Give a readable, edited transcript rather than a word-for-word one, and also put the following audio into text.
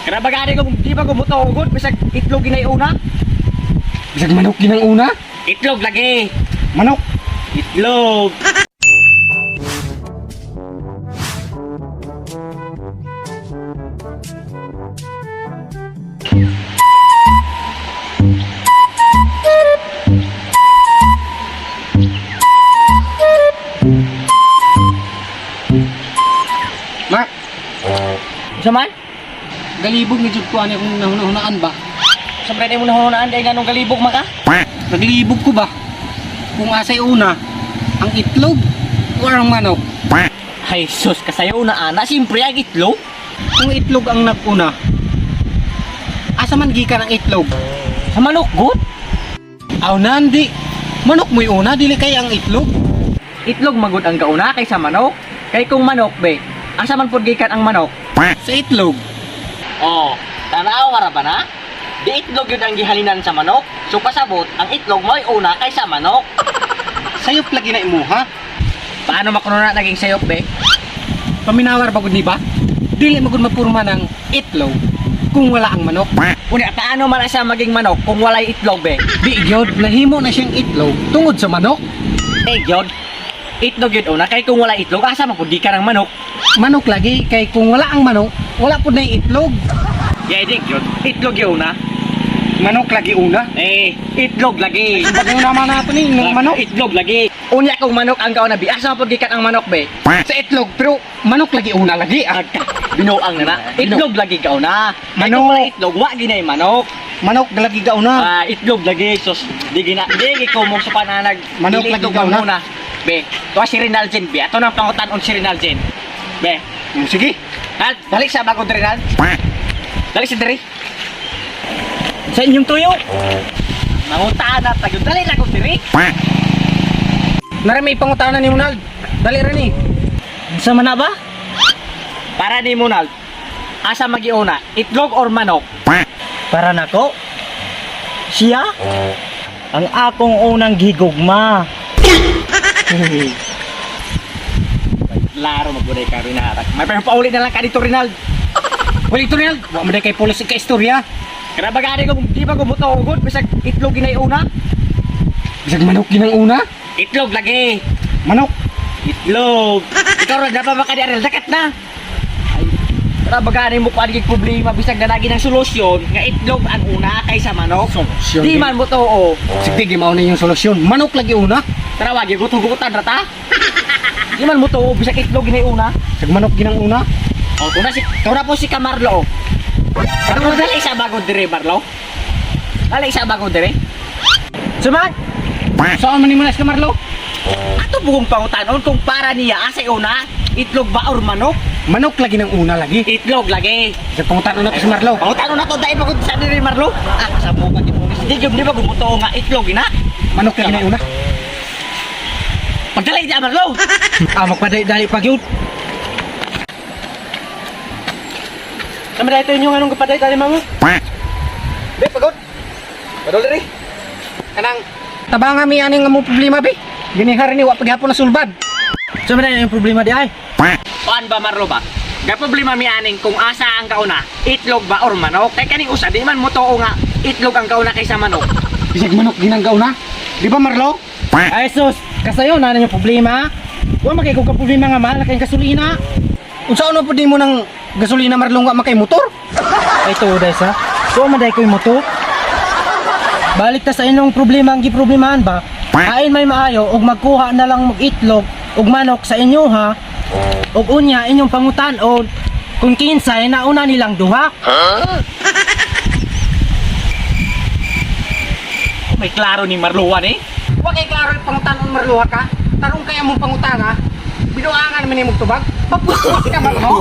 Kada bagani ko di ba gumutugod bisag itlog ginay una? Bisag manok ginang una? Itlog lagi. Manok. Itlog. Mak, Isa man? galibog ni jud ko ani kung nahuna-hunaan ba? Siyempre di mo nahunaan dahil ganong galibog maka? Naglibog ko ba? Kung asay una, ang itlog o ang manok? Ay sus, kasayo na ana. Siyempre ang itlog. Kung itlog ang naguna, asa man gikan ang itlog? Sa manok good? Aw nandi. Manok mo'y una, dili kay ang itlog. Itlog magud ang kauna kaysa manok. Kay kung manok be, asa man pud gikan ang manok? Sa itlog. Oh, tanaw ra ba na? Di itlog yun ang gihalinan sa manok. So pasabot, ang itlog mo'y una kaysa manok. Sayop lagi na imuha. Paano makuno na naging sayop be? Paminawar bagod ni ba? Dili magud mapurma ng itlog kung wala ang manok. Unya, paano man siya maging manok kung walay itlog be? Di gyud nahimo na siyang itlog tungod sa manok. Eh gyud, itlog yun una. Kay kung walay itlog, asa man pud gikan ang manok? Manok lagi kay kung wala ang manok, wala pud na itlog. Yeah, di gyud. Itlog yun una. Manok lagi una. Eh, itlog lagi. Bagay naman nato ni ng manok. Itlog lagi. Unya kung manok ang kauna be, asa man pud gikan ang manok be? Sa itlog pero manok lagi una lagi. Binuang na na. Itlog lagi kauna. Kay kung walay itlog, wa ginay manok. Manok lagi gauna. Itlog lagi. Sus, di ko mo sa pananag. Manok Dili lagi itlog ka una? muna. Be, tuwa si Rinalgen be. Ato nang pangutan-on si Rinalgen. Be, Sige. dali sa bago Rinal. Dali si Diri. Sa inyong tuyo. Mangutaan na tayo. Dali na ko Diri. Nara may pangutanan ni Munald. Dali ra ni. Sa mana ba? Para ni Munal. Asa magiuna? Itlog or manok? Para nako, siya ang akong unang gigugma. Laro magbunay ka rin na hatak. May paulit na lang ka dito Rinald. Wala ito Rinald. Wa man kay pulis ka istorya. Kaya bagani ko di ba gumutugod bisag itlog ginay una? Bisag manok ginang una? Itlog lagi. Manok. Itlog. Ikaw rin dapat makadiaril dakat na. Kaya bagani mo pa problema bisag nanagi ng solusyon nga itlog ang una kaysa manok. Solusyon, Di di. man mo to. Sige mao na yung solusyon. Manok lagi una. Tara wagi gutugutan rata. Di man mo to bisag itlog ginay una. Bisag manok ginang una. O tuna po si Camarlo. Ano dali sa bago dire Marlo? Dali sa bago dire. Suman. Saan man ni Munas ka Marlo? Ato bugong pangutanon kung para niya asay una, itlog ba or manok? Manok lagi ng una lagi. Itlog lagi. Sa pangutanon na to si Marlo. Pangutanon na to dahil pagod sa diri Marlo. Sa mo ka gipulis. Di gyud di ba gumuto nga itlog ina? Manok lagi na una. Pagdali di Marlo. Magpadali pag yun. Sama dito inyo anong kapaday dali mamo? Be pagod. Padol diri. Kanang tabanga mi aning nga mo problema be. Ginihar ni wa paghapon na sulbad. Sama na yung problema di ay. Paan ba Marlo ba? Ga problema mi aning kung asa ang kauna, itlog ba or manok? Kay kaning usa di man mo tuo nga itlog ang kauna kaysa manok. Bisag manok ginanggaw na. Di ba Marlo? Ay sus, kasayo na yung problema. Wa makay ko ka problema nga mahal na kayong gasolina. Unsa ano pud mo ng gasolina Marlo nga makay motor? Ay tuoday sa. So maday ko yung moto. Balik ta sa inyong problema ang giproblemahan ba? Kain may maayo og magkuha na lang mag itlog og manok sa inyo ha. Og unya inyong pangutan-on kung kinsay nauna nilang duha. May klaro ni Marluan eh. Wa kay klaro yung pangutanon Marlo ka. Tarong kaya mong pangutana. Binuangan man imong tubag. Papusos ka Marlo. No.